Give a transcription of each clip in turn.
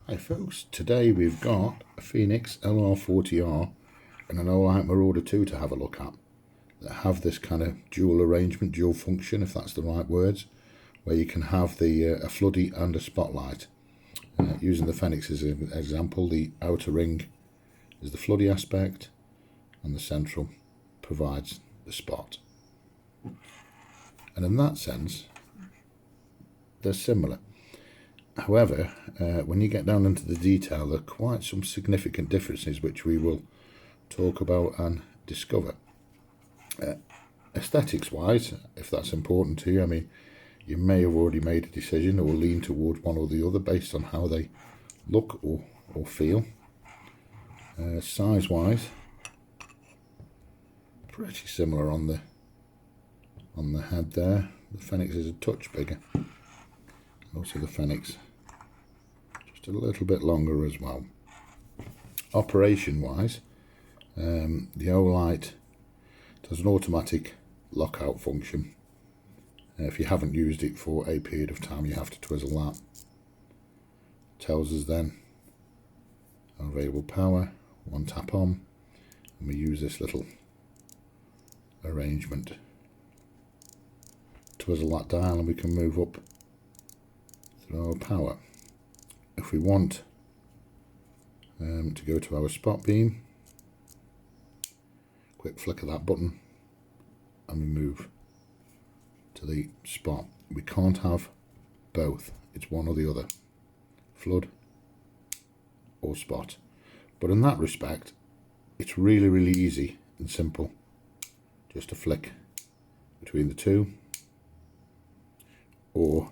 Hi folks, today we've got a Fenix LR40R and an Olight Marauder 2 to have a look at that have this kind of dual arrangement, dual function if that's the right words, where you can have the a floody and a spotlight. Using the Fenix as an example, the outer ring is the floody aspect and the central provides the spot. And in that sense, they're similar. However, when you get down into the detail, there are quite some significant differences which we will talk about and discover. Aesthetics wise, if that's important to you, I mean, you may have already made a decision or lean towards one or the other based on how they look or feel. Size wise, pretty similar on the head there. The Fenix is a touch bigger. Also the Fenix just a little bit longer as well. Operation wise, the Olight does an automatic lockout function. If you haven't used it for a period of time, you have to twizzle that. Tells us then our available power, one tap on, and we use this little arrangement. Twizzle that dial and we can move up through our power. If we want to go to our spot beam, quick flick of that button and we move to the spot. We can't have both, it's one or the other, flood or spot. But in that respect, it's really easy and simple just to flick between the two or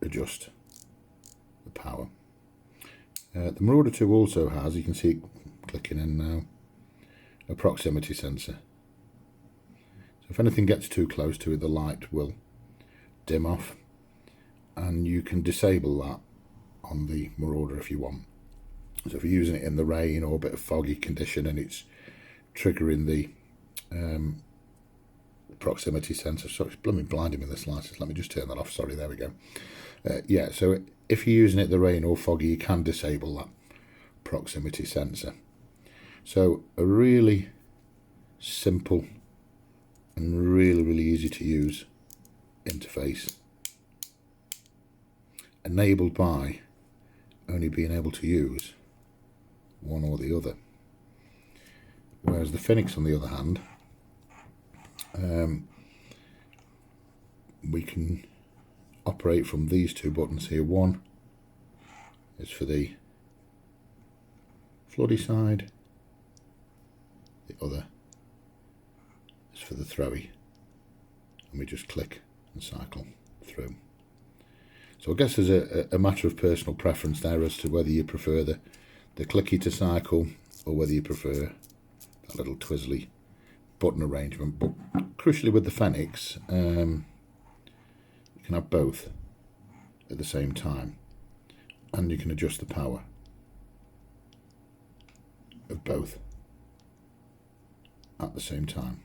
adjust the power. The Marauder 2 also has, you can see it clicking in now, a proximity sensor. So if anything gets too close to it, the light will dim off, and you can disable that on the Marauder if you want. So if you're using it in the rain or a bit of foggy condition and it's triggering the proximity sensor, sorry, it's blooming blinding me the slightest, let me just turn that off, sorry, there we go. Yeah, so if you're using it in the rain or foggy, you can disable that proximity sensor. So a really simple and really easy to use interface, enabled by only being able to use one or the other. Whereas the Fenix, on the other hand, we can operate from these two buttons here. One is for the floody side, the other is for the throwy, and we just click and cycle through. So I guess there's a matter of personal preference there as to whether you prefer the clicky to cycle or whether you prefer that little twizzly button arrangement. But crucially with the Fenix, you can have both at the same time, and you can adjust the power of both at the same time.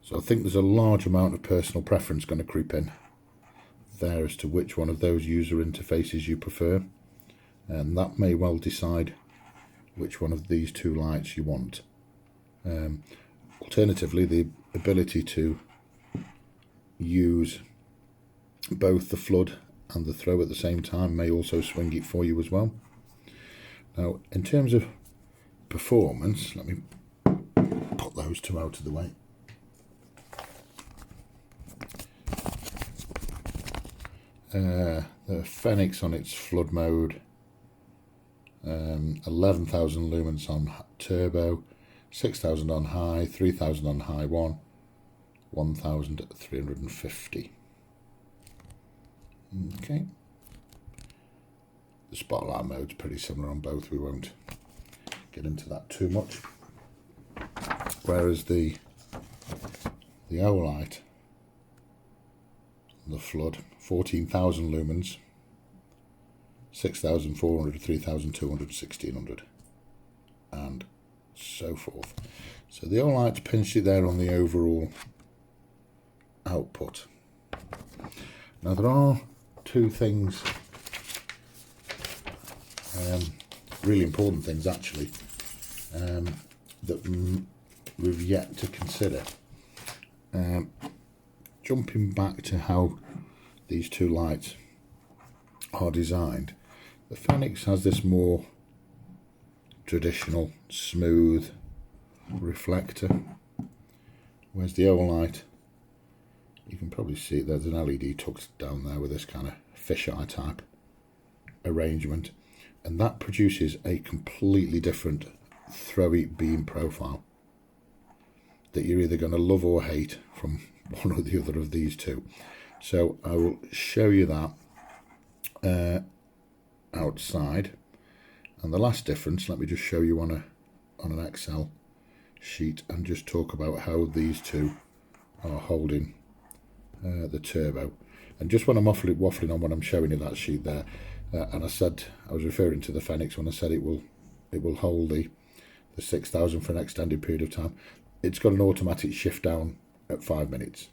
So I think there's a large amount of personal preference going to creep in there as to which one of those user interfaces you prefer, and that may well decide which one of these two lights you want. Alternatively, the ability to use both the flood and the throw at the same time may also swing it for you as well. Now, in terms of performance, let me put those two out of the way. The Fenix on its flood mode, 11,000 lumens on turbo, 6,000 on high, 3,000 on high 1, 1,350. Okay. The spotlight mode's pretty similar on both, we won't get into that too much. Whereas the Olight, the flood, 14,000 lumens, 6,400, 3,200, 1,600, and so forth. So the Olight's pinched it there on the overall output. Now there are two things really important things actually that we've yet to consider. Jumping back to how these two lights are designed, the Fenix has this more traditional smooth reflector, whereas the Olight, you can probably see there's an LED tucked down there with this kind of fisheye type arrangement, and that produces a completely different throwy beam profile that you're either going to love or hate from one or the other of these two. So I will show you that outside. And the last difference, let me just show you on an Excel sheet and just talk about how these two are holding the turbo. And just when I'm waffling on when I'm showing you that sheet there, and I said I was referring to the Fenix when I said it will hold the 6,000 for an extended period of time. It's got an automatic shift down at 5 minutes.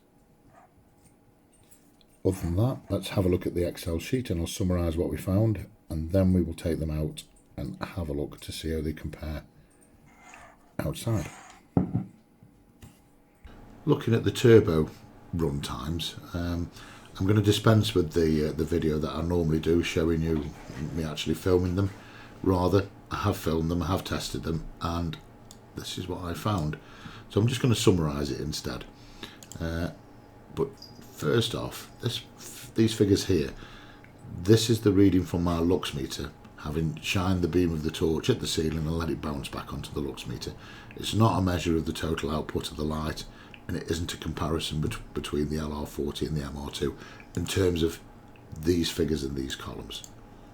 Other than that, let's have a look at the Excel sheet and I'll summarise what we found, and then we will take them out and have a look to see how they compare outside. Looking at the turbo run times, I'm going to dispense with the video that I normally do showing you me actually filming them. Rather, I have filmed them, I have tested them, and this is what I found. So I'm just going to summarise it instead. But first off, these figures here, this is the reading from my lux meter, having shined the beam of the torch at the ceiling and let it bounce back onto the lux meter. It's not a measure of the total output of the light, and it isn't a comparison between the LR40 and the MR2 in terms of these figures in these columns.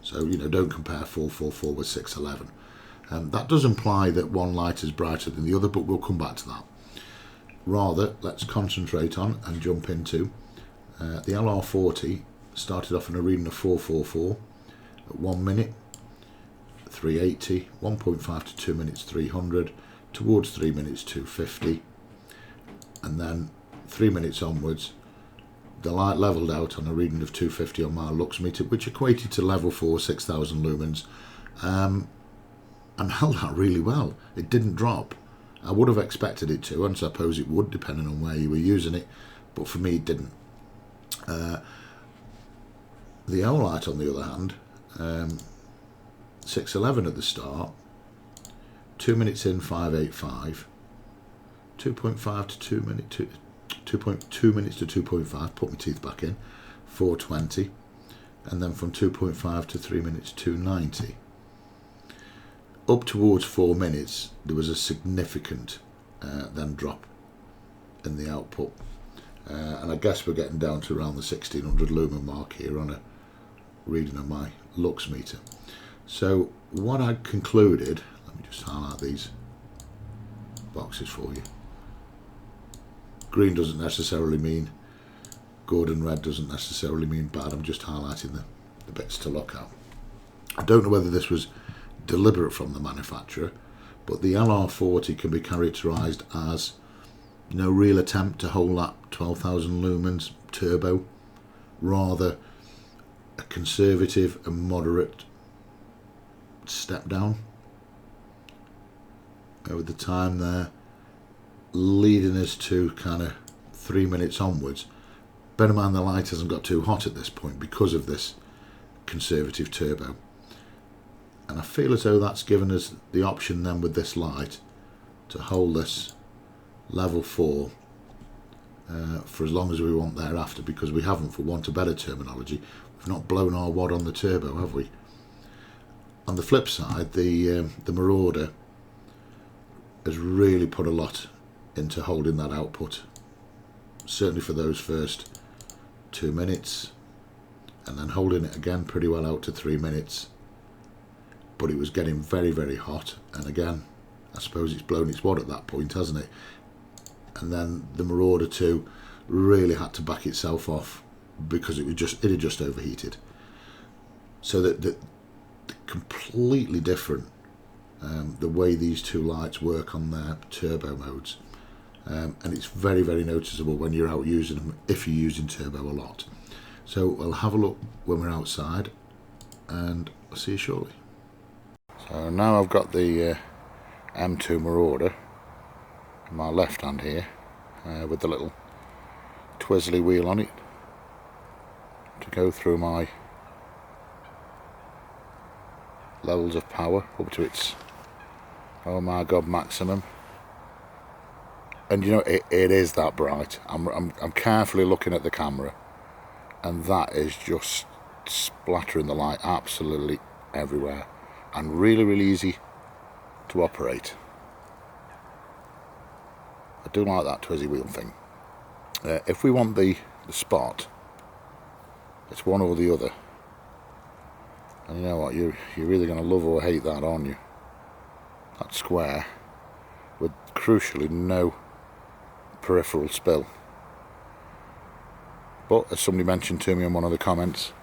So, you know, don't compare 444 with 611. That does imply that one light is brighter than the other, but we'll come back to that. Rather, let's concentrate on and jump into the LR40. Started off in a reading of 444 at 1 minute, 380, 1.5 to 2 minutes, 300, towards 3 minutes, 250, and then 3 minutes onwards, the light levelled out on a reading of 250 on my lux meter, which equated to level 4, 6,000 lumens, and held that really well. It didn't drop. I would have expected it to, and suppose it would, depending on where you were using it, but for me it didn't. The Olight, on the other hand, 611 at the start, 2 minutes in, 585, 2.5 to 2 minutes, 2.2 minutes to 2.5, put my teeth back in, 420, and then from 2.5 to 3 minutes, 290. Up towards 4 minutes, there was a significant then drop in the output. And I guess we're getting down to around the 1600 lumen mark here on a reading of my lux meter. So what I concluded, let me just highlight these boxes for you. Green doesn't necessarily mean good and red doesn't necessarily mean bad. I'm just highlighting the bits to look at. I don't know whether this was deliberate from the manufacturer, but the LR40 can be characterised as no real attempt to hold that 12,000 lumens turbo, rather a conservative and moderate step down over the time there, leading us to kind of 3 minutes onwards. Bear in mind the light hasn't got too hot at this point because of this conservative turbo, and I feel as though that's given us the option then with this light to hold this level 4 for as long as we want thereafter, because we haven't, for want of better terminology, we've not blown our wad on the turbo, have we? On the flip side, the Marauder has really put a lot into holding that output, certainly for those first 2 minutes, and then holding it again pretty well out to 3 minutes, but it was getting very, very hot, and again I suppose it's blown its wad at that point, hasn't it? And then the Marauder 2 really had to back itself off because it had just overheated. So that completely different the way these two lights work on their turbo modes, and it's very, very noticeable when you're out using them, if you're using turbo a lot. So I'll have a look when we're outside, and I'll see you shortly. So now I've got the M2 Marauder in my left hand here, with the little twizzly wheel on it to go through my levels of power up to its, oh my god, maximum. And you know, it is that bright. I'm carefully looking at the camera, and that is just splattering the light absolutely everywhere, and really, really easy to operate. I do like that twizzy wheel thing. If we want the spot, it's one or the other. And you know what, you're either going to love or hate that, aren't you? That square with crucially no peripheral spill. But as somebody mentioned to me in one of the comments,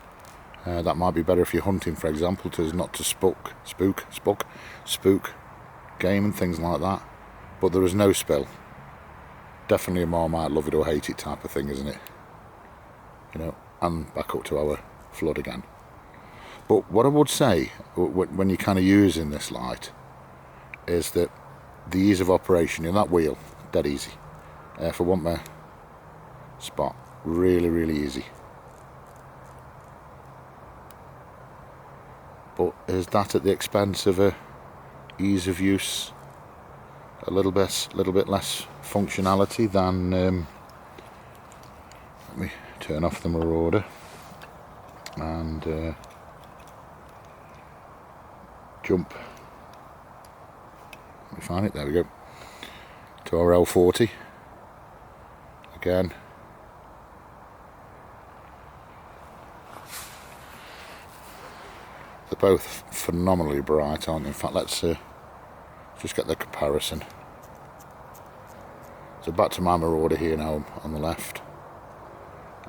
that might be better if you're hunting, for example, not to spook game and things like that. But there is no spill. Definitely a more might love it or hate it type of thing, isn't it? You know, and back up to our flood again. But what I would say when you're kind of using this light is that the ease of operation in that wheel, dead easy. If I want my spot, really, really easy. But is that at the expense of a ease of use, a little bit less functionality than? Let me turn off the Marauder and jump. Let me find it. There we go. To our L40 again. They're both phenomenally bright, aren't they? In fact, let's just get the comparison. So back to my Marauder here now on the left,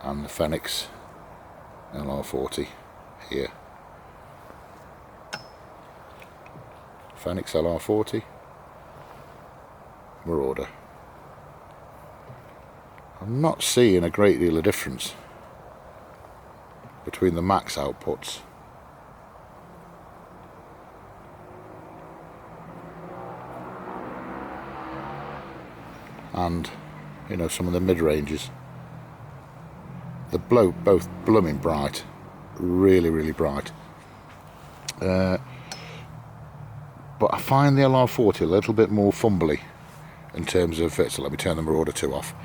and the Fenix LR40 here. Fenix LR40, Marauder. I'm not seeing a great deal of difference between the max outputs and, you know, some of the mid-ranges. They're both blooming bright, really, really bright. But I find the LR40 a little bit more fumbly in terms of, so let me turn the Marauder 2 off,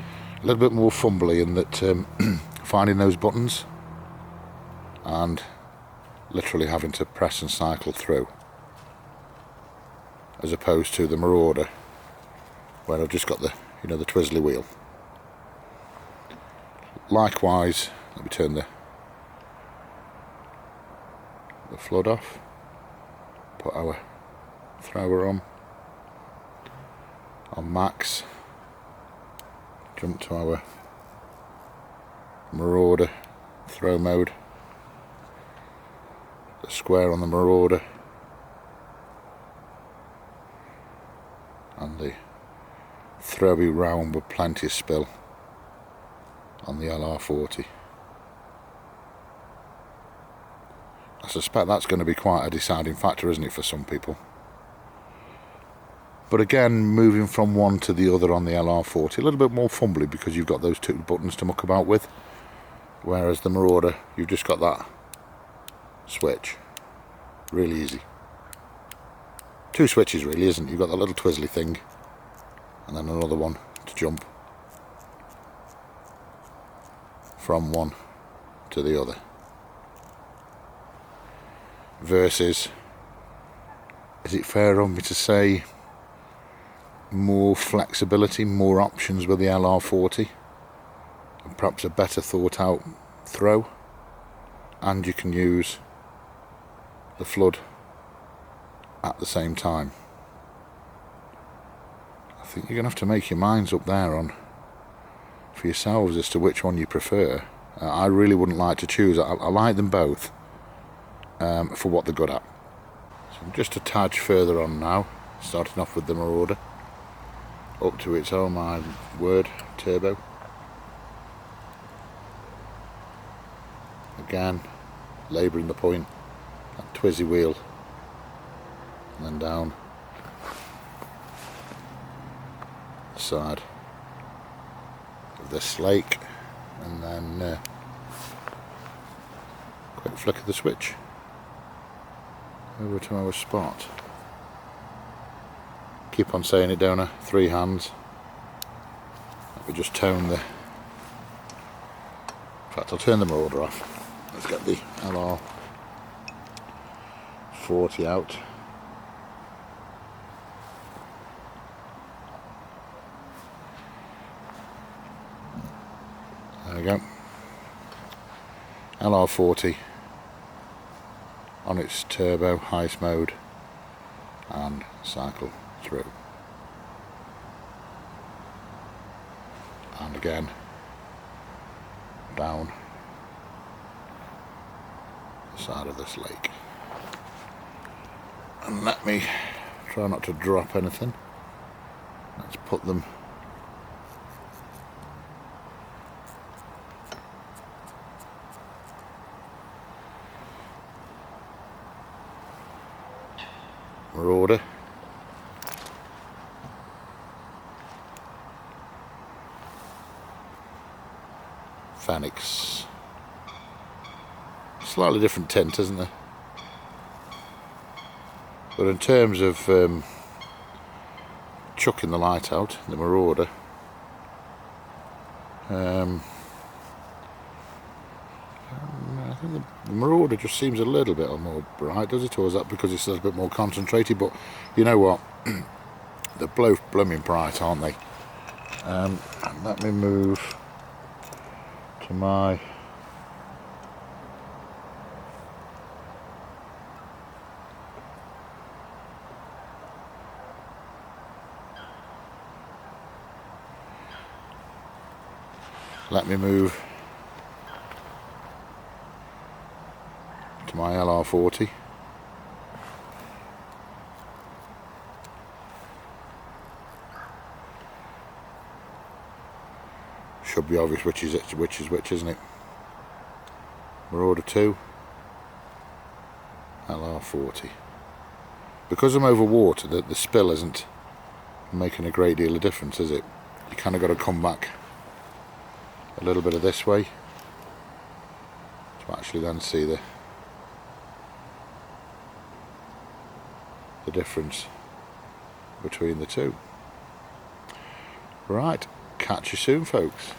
a little bit more fumbly in that finding those buttons and literally having to press and cycle through, as opposed to the Marauder where I've just got the, you know, the twizzly wheel. Likewise, let me turn the flood off, put our thrower on max, jump to our Marauder throw mode, the square on the Marauder and the throwy round with plenty of spill on the LR40. I suspect that's going to be quite a deciding factor, isn't it, for some people? But again, moving from one to the other on the LR40, a little bit more fumbly because you've got those two buttons to muck about with, whereas the Marauder, you've just got that switch. Really easy. Two switches really, isn't it? You've got that little twizzly thing and then another one to jump from one to the other. Versus, is it fair on me to say, more flexibility, more options with the LR40, and perhaps a better thought out throw, and you can use the flood at the same time. I think you're going to have to make your minds up there on for yourselves as to which one you prefer. I really wouldn't like to choose. I like them both for what they're good at. So I'm just a tad further on now, starting off with the Marauder, up to its, oh my word, turbo. Again, labouring the point, that twizzy wheel and then down the side of this lake, and then quick flick of the switch over to our spot. Keep on saying it, don't I? 3 hands. We just tone the... In fact, I'll turn the Marauder off. Let's get the LR40 out. There we go. LR40 on its turbo heist mode, and cycle through. And again down the side of this lake. And let me try not to drop anything. Let's put them Marauder, Fenix. Slightly different tint, isn't there? But in terms of chucking the light out, the Marauder, I think the Marauder just seems a little bit more bright, does it? Or is that because it's a little bit more concentrated? But you know what? They're both blooming bright, aren't they? And let me move to my LR40. Should be obvious which is which, isn't it? Marauder 2, LR40. Because I'm over water, the spill isn't making a great deal of difference, is it? You kind of got to come back a little bit of this way to actually then see the difference between the two. Right, catch you soon, folks.